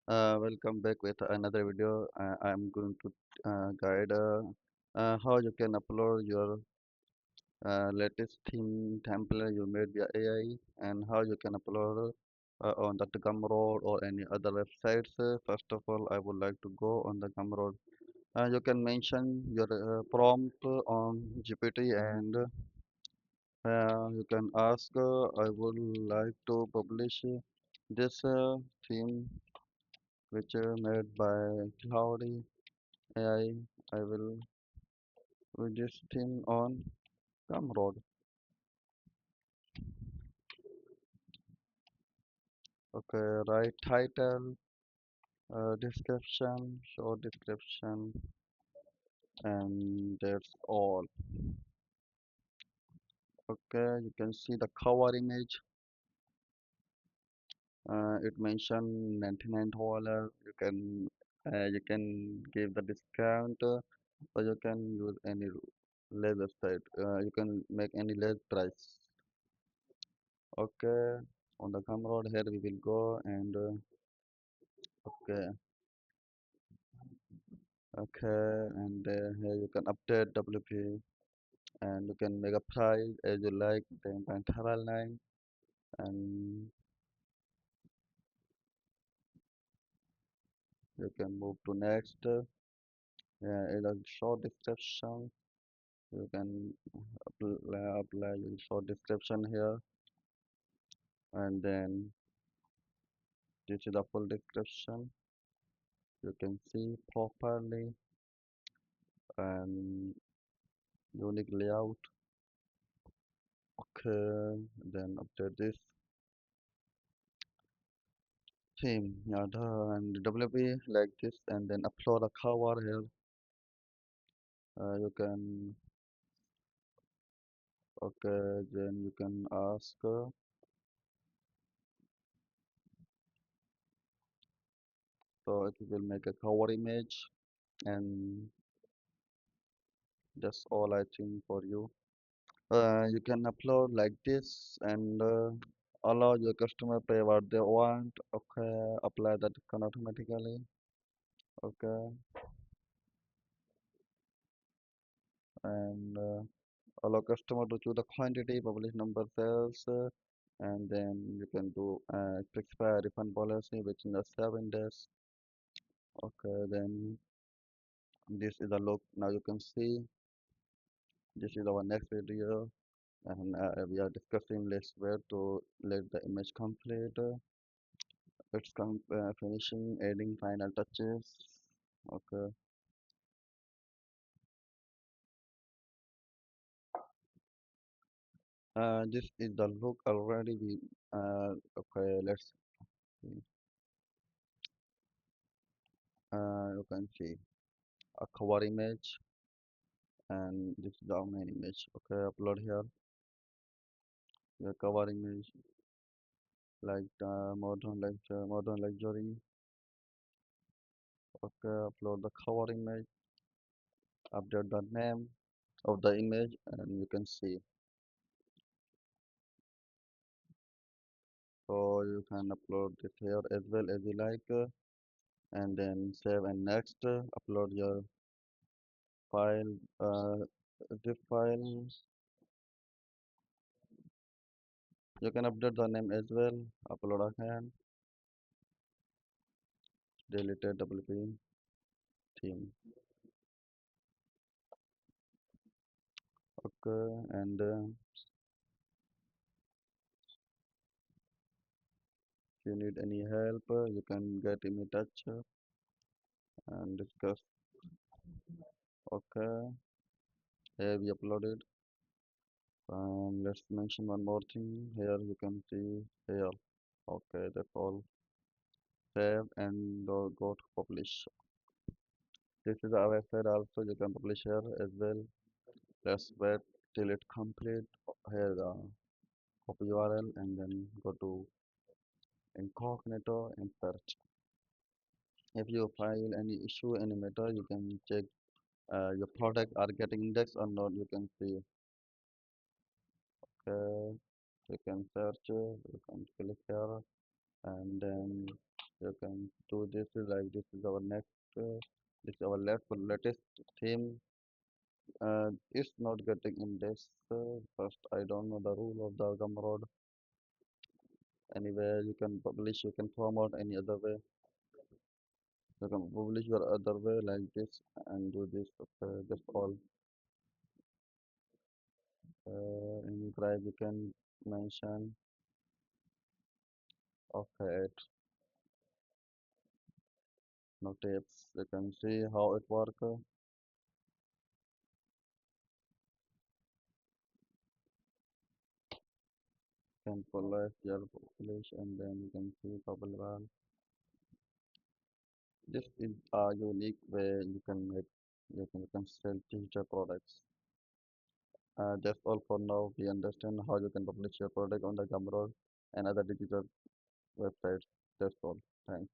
Welcome back with another video. I'm going to guide how you can upload your latest theme template you made via AI and how you can upload on the Gumroad or any other websites. First of all, I would like to go on the Gumroad. You can mention your prompt on GPT and you can ask, I would like to publish this theme which made by Claude AI. I will with this theme on Gumroad. Okay, write title, description, short description, and that's all. Okay, you can see the cover image. It mentioned $99. You can give the discount, or you can use any less website. You can make any less price. Okay, on the Gumroad here we will go and okay. Okay, and here you can update WP and you can make a price as you like, 10.99, and you can move to next. In a short description, you can apply a short description here, and then this is the full description. You can see properly and unique layout. Okay, then update this theme, yeah, and WP like this, and then upload a cover here. You can okay, then you can ask so it will make a cover image, and that's all I think for you. You can upload like this and allow your customer pay what they want. Okay, apply that can automatically. Okay, and allow customer to choose the quantity, publish number sales, and then you can do specify refund policy within the 7 days. Okay, then this is the look. Now you can see this is our next video, and we are discussing let's where to let the image complete. It's finishing, adding final touches. Okay, this is the look already. Okay, let's see. You can see a cover image, and this is our main image. Okay, upload here your cover image like modern luxury. Okay, upload the cover image, update the name of the image, and you can see. So you can upload it here as well as you like, and then save and next. Upload your file, zip file. You can update the name as well. Upload again. Deleted WP theme. Okay, and if you need any help, you can get in touch and discuss. Okay, here we uploaded. Let's mention one more thing. Here you can see here. Okay, that's all. Save and go to publish. This is our website also. You can publish here as well. Let's wait till it complete. Here the copy URL and then go to incognito and search. If you find any issue, any matter, you can check your product are getting indexed or not. You can see. Okay, you can search. You can click here and then You can do this like this is our next this is our latest theme. It's not getting in this first. I don't know the rule of the Gumroad. Anyway, you can publish, you can format any other way. You can publish your other way like this and do this. Just all. Any drive you can mention. Okay, no tips. You can see how it works. Can collect your publish and then you can see popular. This is a unique way you can sell digital products. That's all for now. We understand how you can publish your product on the Gumroad and other digital websites. That's all. Thanks.